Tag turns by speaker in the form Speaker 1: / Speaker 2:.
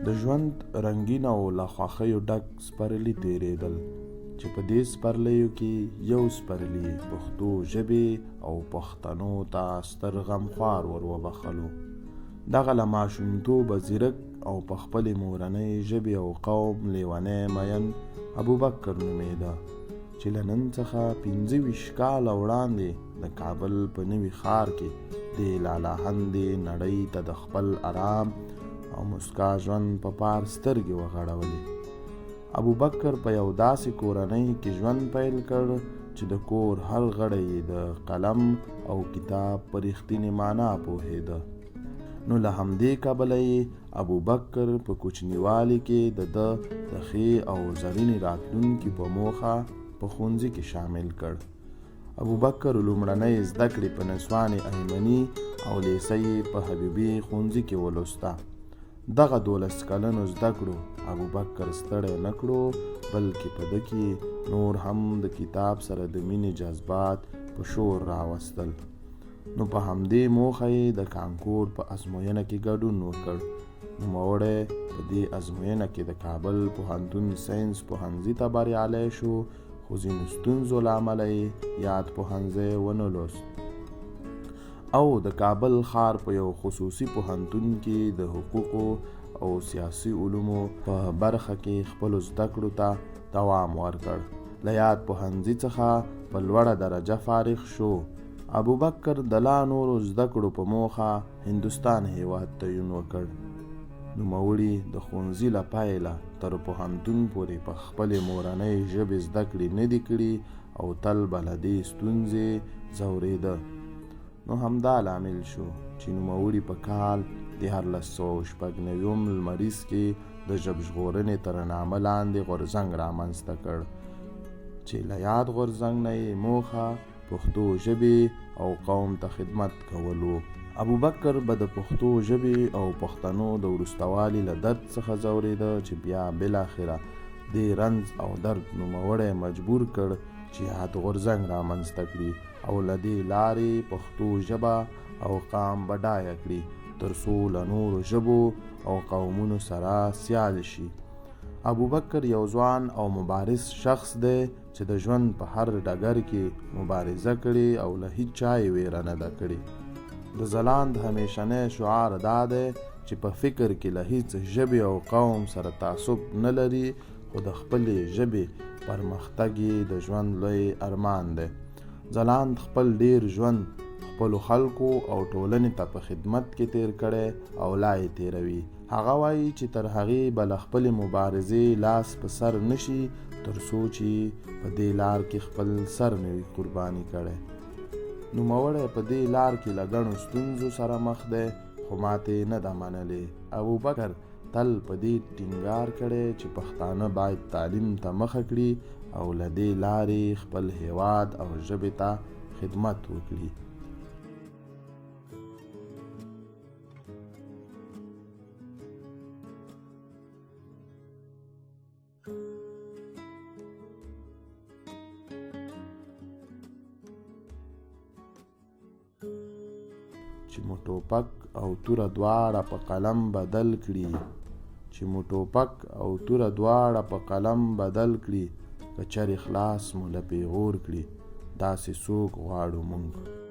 Speaker 1: د ژوند رنګین او له خوښیو ډک سپرلي تېرېدل چې په دې سپرلیو کې یو سپرلي پښتو ژبې او پښتنو ته ستر غمخوار ور وبخلو. دغه له ماشومتوبه ځیرک او په خپلې مورنۍ ژبې او قوم لیونی مین ابوبکر نومېده چې له نن څخه 25 کاله وړاندې د کابل په نوي ښار کې د لالهندې نړۍ ته د خپل آرام او مسکا ژوند په پار سترګې وغړولې. ابوبکر په یو داسې کورنۍ کې ژوند پیل کړ چې د کور هر غړی د قلم او کتاب په رښتینې معنا پوهېده. نو له همدې کبله یې ابوبکر په کوچنیوالي کې د ښې او زرینې راتلونکي په موخه په ښوونځي کې شامل کړ. ابوبکر لومړنۍ زده کړې په نسوان ایمني او لیسه په حبیبي ښوونځي کې ولوسته. دغه 12 کلنو زده کړو ابوبکر ستړی نه کړو، بلکې په ده کې نور هم د کتاب سره د مینې جذبات په شور راوستل. نو په همدې موخه یې د کانکور په ازموینه کې ګډون وکړ. نوموړی په دې ازموینه کې د کابل پوهنتون ساینس پوهنځي ته بریالی شو، خو ځینو ستونزو له امله یې یاد پوهنځی ونه لوست او د کابل ښار په یو خصوصي پوهنتون کې د حقوقو او سیاسي علومو په برخه کې خپلو زده کړو ته دوام ورکړ. له یاد پوهنځي څخه په لوړه درجه فارغ شو. ابوبکر د لا نورو زده کړو په موخه هندوستان هیواد تعین وکړ. نوموړي د ښوونځي له پیله تر پوهنتون پورې په خپلې مورنۍ ژبې زده کړې نه دي کړي او تل به له دې ستونزې ځورېده. نو همدا لامل شو چې نوموړي په کال 1996 لمریز کې د ژبژغورنې تر نامه لاندې غورځنګ رامنځته کړ چې له یاد غورځنګ نه یې موخه پښتو ژبې او قوم ته خدمت کول و. ابوبکر به د پښتو ژبې او پښتنو د وروستوالي له درد څخه ځورېده چې بیا بالاخره دې رنځ او درد نوموړی مجبور کړ چې یاد غورځنګ رامنځته کړي او له دې لارې پښتو ژبه او قام بډایه کړي تر څو له نورو ژبو او قومونو سره سیال شي. ابوبکر یو ځوان او مبارز شخص دی چې د ژوند په هر ډګر کې مبارزه کړې او له هیڅ چا یې ویره نه ده کړې. د ځلاند همیشنی شعار دا دی چې په فکر کې له هیڅ ژبې او قوم سره تعصب نه لري، خو د خپلې ژبې پرمختګ یې د ژوند لوی ارمان دی. ځلاند خپل ډیر ژوند خپلو خلکو او ټولنې ته په خدمت کې تیر کړی او لا یې تیروي. هغه وایي چې تر هغې به له خپلې مبارزې لاس په سر نشي تر څو چې په دې لار کې خپل سر نه وي قرباني کړی. نوموړی په دې لار کې له ګڼو ستونزو سره مخ دی، خو ماتې نه ده منلې. ابوبکر تل په دې ټینګار کړی چې پښتانه باید تعلیم ته مخه کړي او له دې لارې خپل هیواد او ژبې ته خدمت وکړي. چې مو ټوپک او توره دواړه په قلم بدل کړي، چې مو ټوپک او توره دواړه په قلم بدل کړي، که چرې خلاص مو له پیغور کړي، داسې څوک غواړو مونږ.